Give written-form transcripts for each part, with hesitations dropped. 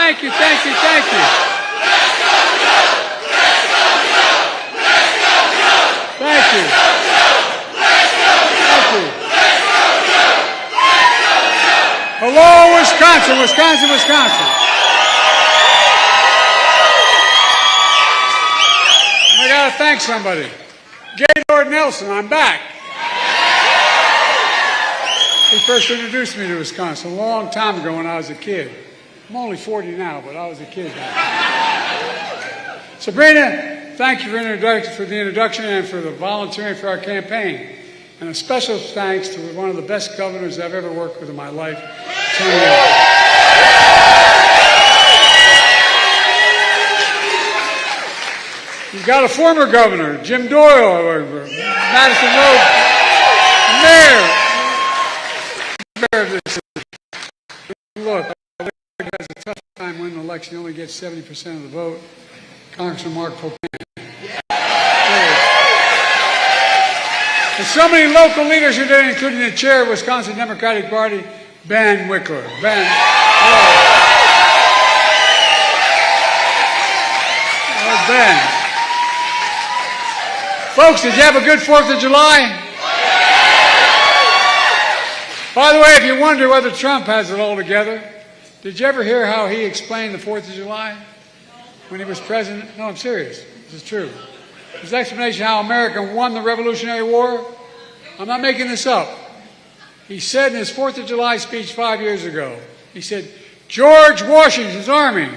Thank you, thank you, thank you. Thank you. Thank you. Hello, Wisconsin, Wisconsin, Wisconsin. I gotta thank somebody. Gaylord Nelson, I'm back. He first introduced me to Wisconsin a long time ago when I was a kid. I'm only 40 now, but I was a kid then. Sabrina, thank you for the introduction and for the volunteering for our campaign. And a special thanks to one of the best governors I've ever worked with in my life, Tony. You've got a former governor, Jim Doyle, Madison Road, mayor of this city. Look, he has a tough time winning an election. He only gets 70% of the vote. Congressman Mark Popan. There's so many local leaders here today, including the chair of Wisconsin Democratic Party, Ben Wickler. Ben, hello. Ben. Folks, did you have a good 4th of July? By the way, if you wonder whether Trump has it all together, did you ever hear how he explained the 4th of July when he was president? No, I'm serious. This is true. His explanation of how America won the Revolutionary War, I'm not making this up. He said in his 4th of July speech 5 years ago, he said, George Washington's army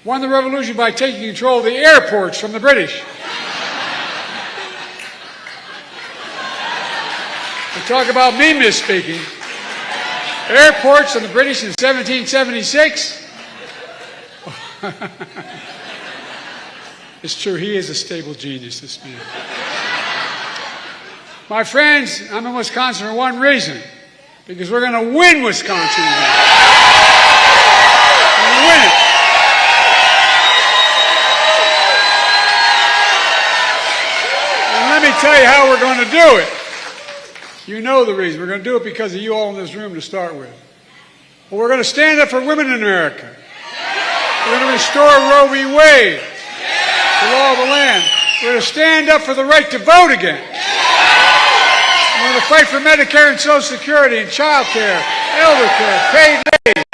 won the revolution by taking control of the airports from the British. Talk about me misspeaking. Airports and the British in 1776. It's true, he is a stable genius, this man. My friends, I'm in Wisconsin for one reason. Because we're going to win Wisconsin again. We're going to win it. And let me tell you how we're going to do it. You know the reason. We're going to do it because of you all in this room to start with. Well, we're going to stand up for women in America. We're going to restore Wbay, the law of the land. We're going to stand up for the right to vote again. We're going to fight for Medicare and Social Security and child care, elder care, paid leave.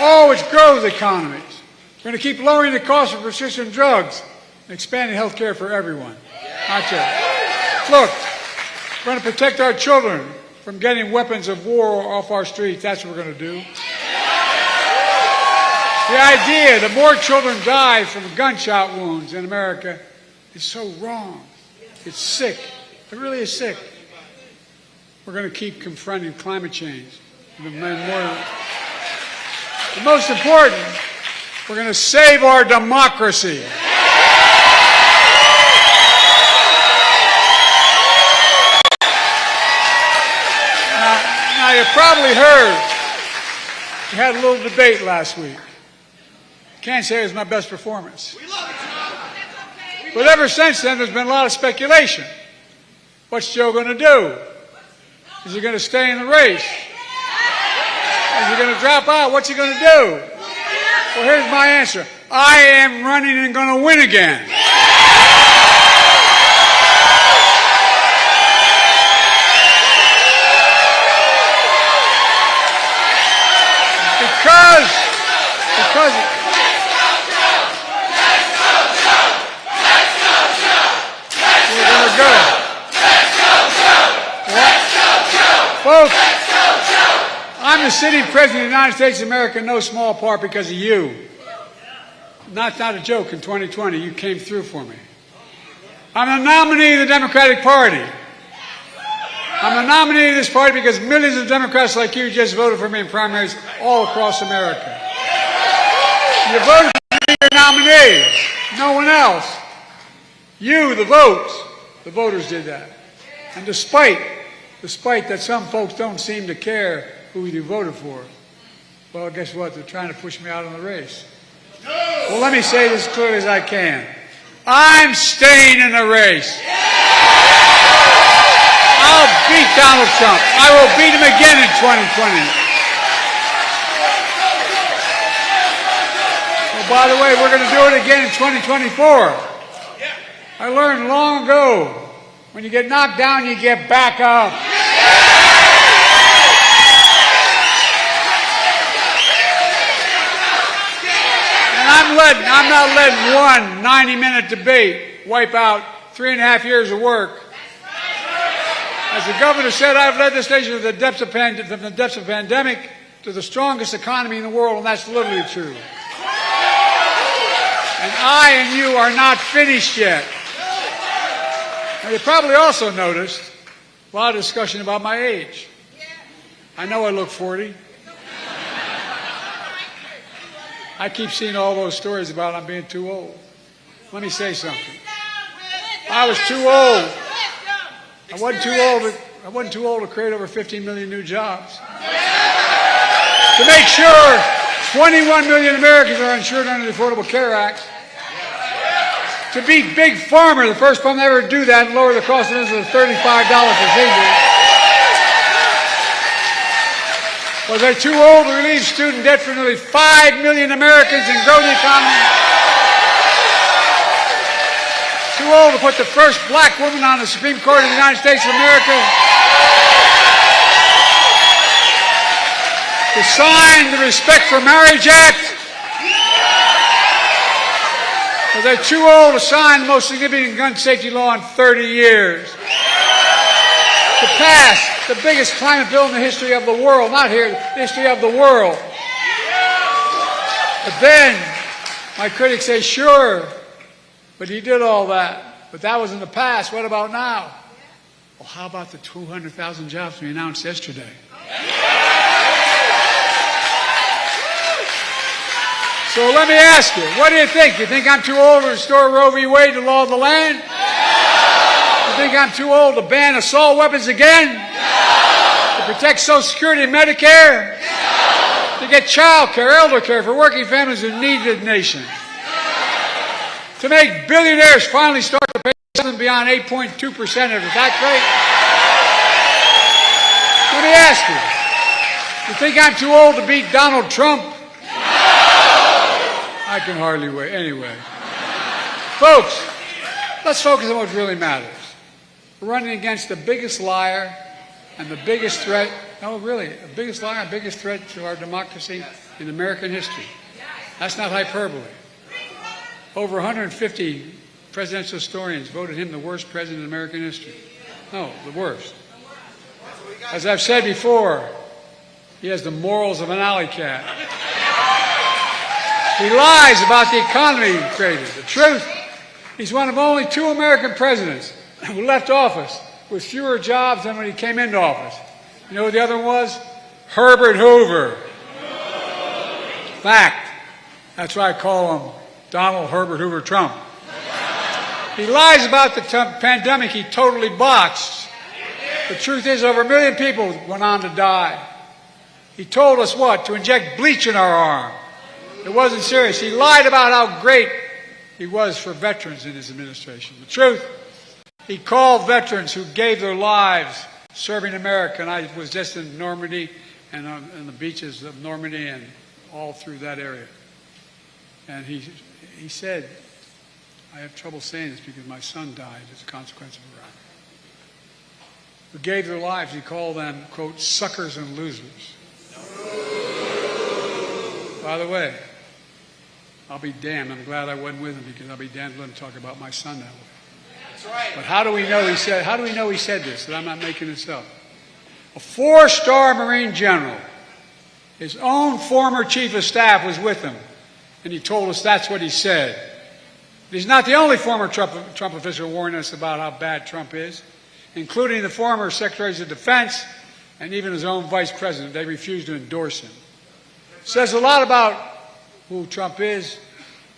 All which grows economies. We're going to keep lowering the cost of prescription drugs and expanding health care for everyone. Not just. Look. We're going to protect our children from getting weapons of war off our streets. That's what we're going to do. The idea that more children die from gunshot wounds in America is so wrong. It's sick. It really is sick. We're going to keep confronting climate change. The most important, we're going to save our democracy. Now, you probably heard we had a little debate last week. Can't say it was my best performance. But ever since then, there's been a lot of speculation. What's Joe going to do? Is he going to stay in the race? Is he going to drop out? What's he going to do? Well, here's my answer. I am running and going to win again. Because we're going to go. Folks, I'm the sitting president of the United States of America in no small part because of you. Not a joke. In 2020, you came through for me. I'm the nominee of the Democratic Party. I'm the nominee of this party because millions of Democrats like you just voted for me in primaries all across America. You voted for me, your nominee, no one else. You, the voters did that. And despite that some folks don't seem to care who you voted for, well, guess what? They're trying to push me out of the race. Well, let me say this as clearly as I can. I'm staying in the race. I'll beat Donald Trump. I will beat him again in 2020. By the way, we're going to do it again in 2024. I learned long ago, when you get knocked down, you get back up. And I'm not letting one 90-minute debate wipe out 3.5 years of work. As the governor said, I've led this nation from the depths of pandemic to the strongest economy in the world, and that's literally true. And I and you are not finished yet. Now, you probably also noticed a lot of discussion about my age. I know I look 40. I keep seeing all those stories about I'm being too old. Let me say something. I was too old. I wasn't too old to create over 15 million new jobs. To make sure 21 million Americans are insured under the Affordable Care Act. To beat Big Pharma, the first one to ever do that, and lower the cost of insulin to $35 per procedure. Was I too old to relieve student debt for nearly 5 million Americans and grow the economy? Too old to put the first black woman on the Supreme Court of the United States of America? To sign the Respect for Marriage Act? Was I too old to sign the most significant gun safety law in 30 years? To pass the biggest climate bill in the history of the world, not here, the history of the world. But then, my critics say, sure, but he did all that. But that was in the past. What about now? Well, how about the 200,000 jobs we announced yesterday? So let me ask you, what do you think? You think I'm too old to restore Roe v. Wade to law of the land? You think I'm too old to ban assault weapons again? To protect Social Security and Medicare? To get child care, elder care for working families who need the nation? To make billionaires finally start to pay something beyond 8.2% of the tax rate? Let me ask you, you think I'm too old to beat Donald Trump? I can hardly wait. Anyway. Folks, let's focus on what really matters. We're running against the biggest liar and the biggest threat, no, really, the biggest liar and biggest threat to our democracy in American history. That's not hyperbole. Over 150 presidential historians voted him the worst president in American history. No, the worst. As I've said before, he has the morals of an alley cat. He lies about the economy he created. The truth, he's one of only 2 American presidents who left office with fewer jobs than when he came into office. You know who the other one was? Herbert Hoover. Fact. That's why I call him Donald Herbert Hoover Trump. He lies about the pandemic he totally botched. The truth is, over 1 million people went on to die. He told us what? To inject bleach in our arm. It wasn't serious. He lied about how great he was for veterans in his administration. The truth, he called veterans who gave their lives serving America, and I was just in Normandy and on the beaches of Normandy and all through that area. And he said, I have trouble saying this because my son died as a consequence of Iraq. Who gave their lives, he called them, quote, suckers and losers. By the way, I'll be damned. I'm glad I wasn't with him because I'll be damned to let him talk about my son that way. That's right. But how do we know he said this? That I'm not making this up. A 4-star Marine general, his own former chief of staff was with him, and he told us that's what he said. But he's not the only former Trump official warning us about how bad Trump is, including the former secretaries of defense and even his own vice president. They refused to endorse him. Says a lot about who Trump is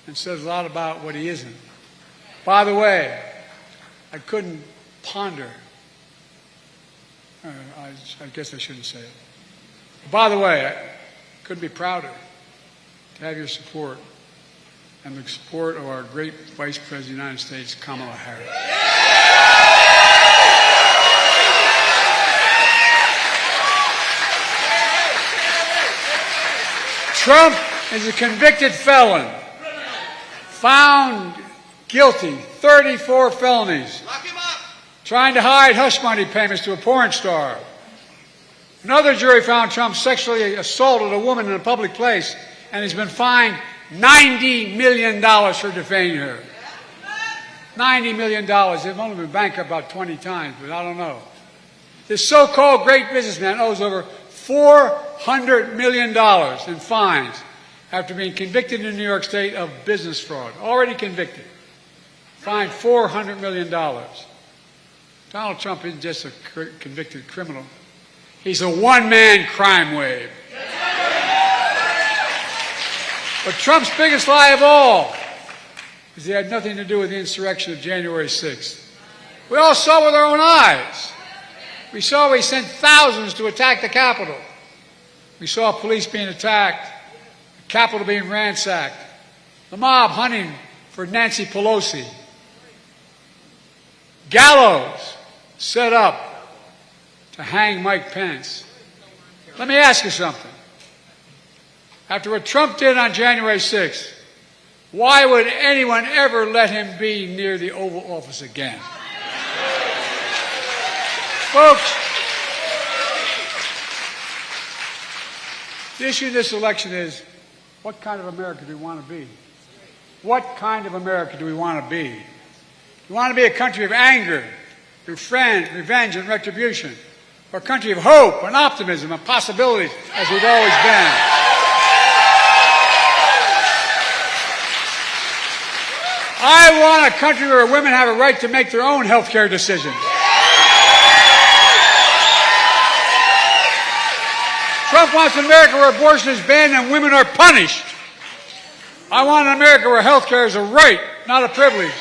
and says a lot about what he isn't. By the way, I couldn't ponder. I guess I shouldn't say it. By the way, I couldn't be prouder to have your support and the support of our great Vice President of the United States, Kamala Harris. Trump is a convicted felon found guilty, 34 felonies. Lock him up. Trying to hide hush money payments to a porn star. Another jury found Trump sexually assaulted a woman in a public place, and he's been fined $90 million for defaming her. $90 million. They've only been bankrupt about 20 times, but I don't know. This so-called great businessman owes over $400 million in fines after being convicted in New York State of business fraud. Already convicted. Fined $400 million. Donald Trump isn't just a convicted criminal. He's a one-man crime wave. But Trump's biggest lie of all is he had nothing to do with the insurrection of January 6th. We all saw with our own eyes. We saw he sent thousands to attack the Capitol. We saw police being attacked, the Capitol being ransacked, the mob hunting for Nancy Pelosi, gallows set up to hang Mike Pence. Let me ask you something. After what Trump did on January 6th, why would anyone ever let him be near the Oval Office again? Folks, the issue in this election is, what kind of America do we want to be? What kind of America do we want to be? We want to be a country of anger, revenge, and retribution, or a country of hope and optimism and possibilities, as we've always been. I want a country where women have a right to make their own health care decisions. Trump wants an America where abortion is banned and women are punished. I want an America where health care is a right, not a privilege.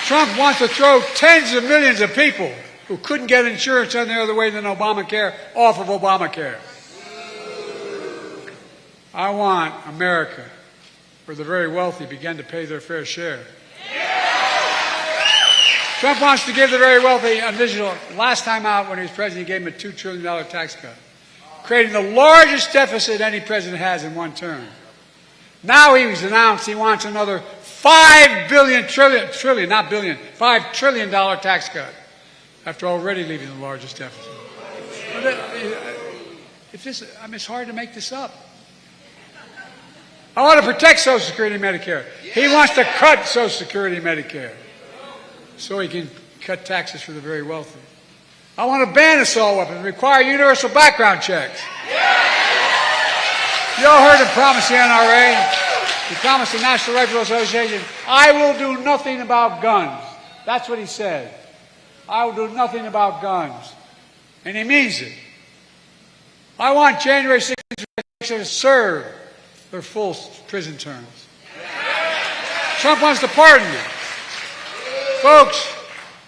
Trump wants to throw tens of millions of people who couldn't get insurance any other way than Obamacare off of Obamacare. I want America where the very wealthy begin to pay their fair share. Trump wants to give the very wealthy an additional, last time out when he was president, he gave them a $2 trillion tax cut, creating the largest deficit any president has in one term. Now he's announced he wants another $5 trillion tax cut after already leaving the largest deficit. It's hard to make this up. I want to protect Social Security and Medicare. He wants to cut Social Security and Medicare so he can cut taxes for the very wealthy. I want to ban assault weapons and require universal background checks. You all heard him promise the NRA. He promised the National Rifle Association, I will do nothing about guns. That's what he said. I will do nothing about guns. And he means it. I want January 6th to serve their full prison terms. Trump wants to pardon them. Folks,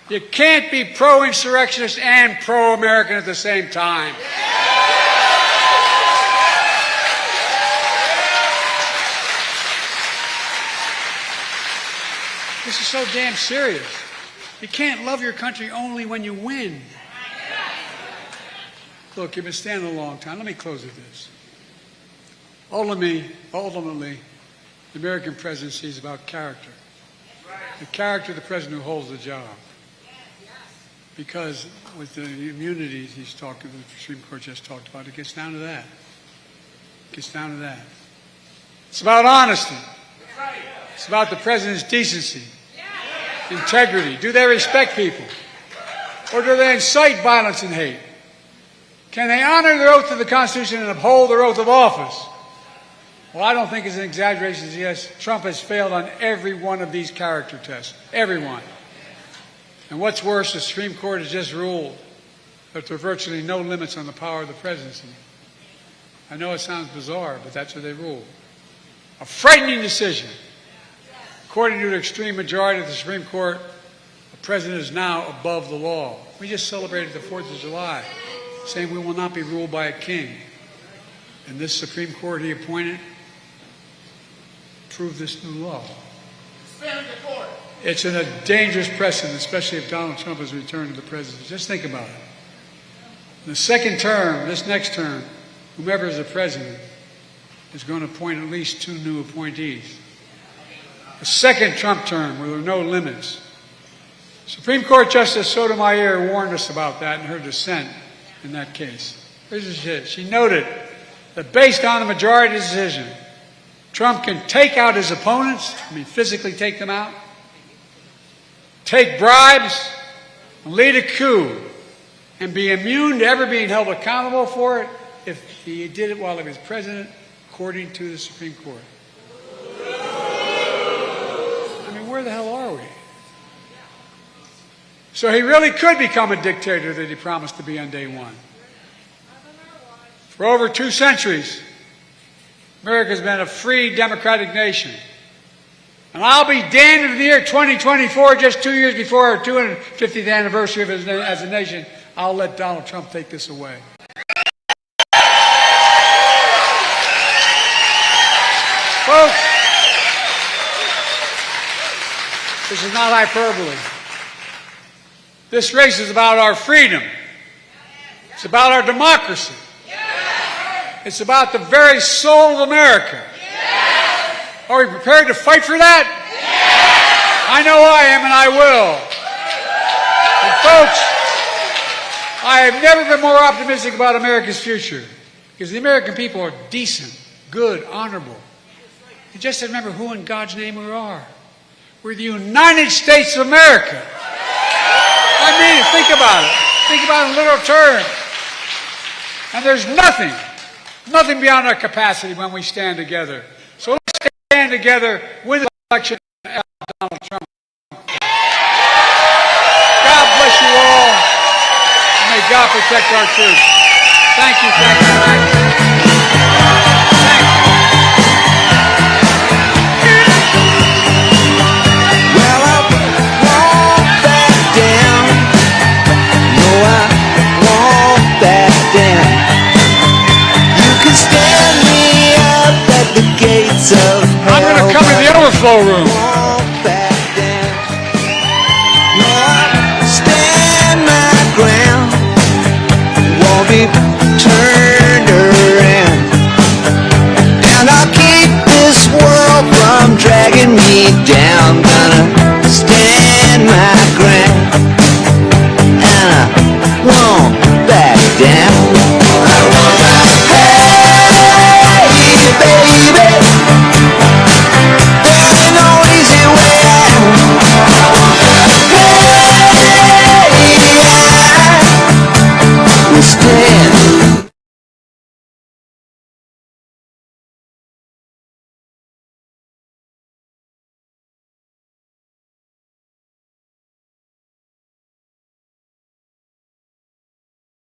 you can't be pro-insurrectionist and pro-American at the same time. This is so damn serious. You can't love your country only when you win. Look, you've been standing a long time. Let me close with this. Ultimately, the American presidency is about character. The character of the president who holds the job. Because with the immunities he's talking, the Supreme Court just talked about, it gets down to that. It gets down to that. It's about honesty. It's about the president's decency, integrity. Do they respect people? Or do they incite violence and hate? Can they honor their oath to the Constitution and uphold their oath of office? Well, I don't think it's an exaggeration to suggest Trump has failed on every one of these character tests. Every one. And what's worse, the Supreme Court has just ruled that there are virtually no limits on the power of the presidency. I know it sounds bizarre, but that's what they ruled. A frightening decision. According to the extreme majority of the Supreme Court, the president is now above the law. We just celebrated the 4th of July, saying we will not be ruled by a king. And this Supreme Court he appointed approved this new law. It's in a dangerous precedent, especially if Donald Trump has returned to the presidency. Just think about it. In the second term, this next term, whomever is the president, is going to appoint at least 2 new appointees. A second Trump term where there are no limits. Supreme Court Justice Sotomayor warned us about that in her dissent in that case. Here's what she said. She noted that based on a majority decision, Trump can take out his opponents, physically take them out, take bribes, and lead a coup, and be immune to ever being held accountable for it if he did it while he was president, according to the Supreme Court. Where the hell are we? So he really could become a dictator that he promised to be on day one. For over 2 centuries, America's been a free, democratic nation. And I'll be damned if in the year 2024, just 2 years before our 250th anniversary of as a nation, I'll let Donald Trump take this away. Folks, this is not hyperbole. This race is about our freedom. It's about our democracy. It's about the very soul of America. Are we prepared to fight for that? I know I am, and I will. And folks, I have never been more optimistic about America's future, because the American people are decent, good, honorable. You just remember who in God's name we are. We're the United States of America. I mean it. Think about it. Think about it in literal terms. And there's nothing beyond our capacity when we stand together. So let's stand together, win the election, and help Donald Trump. God bless you all. And may God protect our troops. Thank you.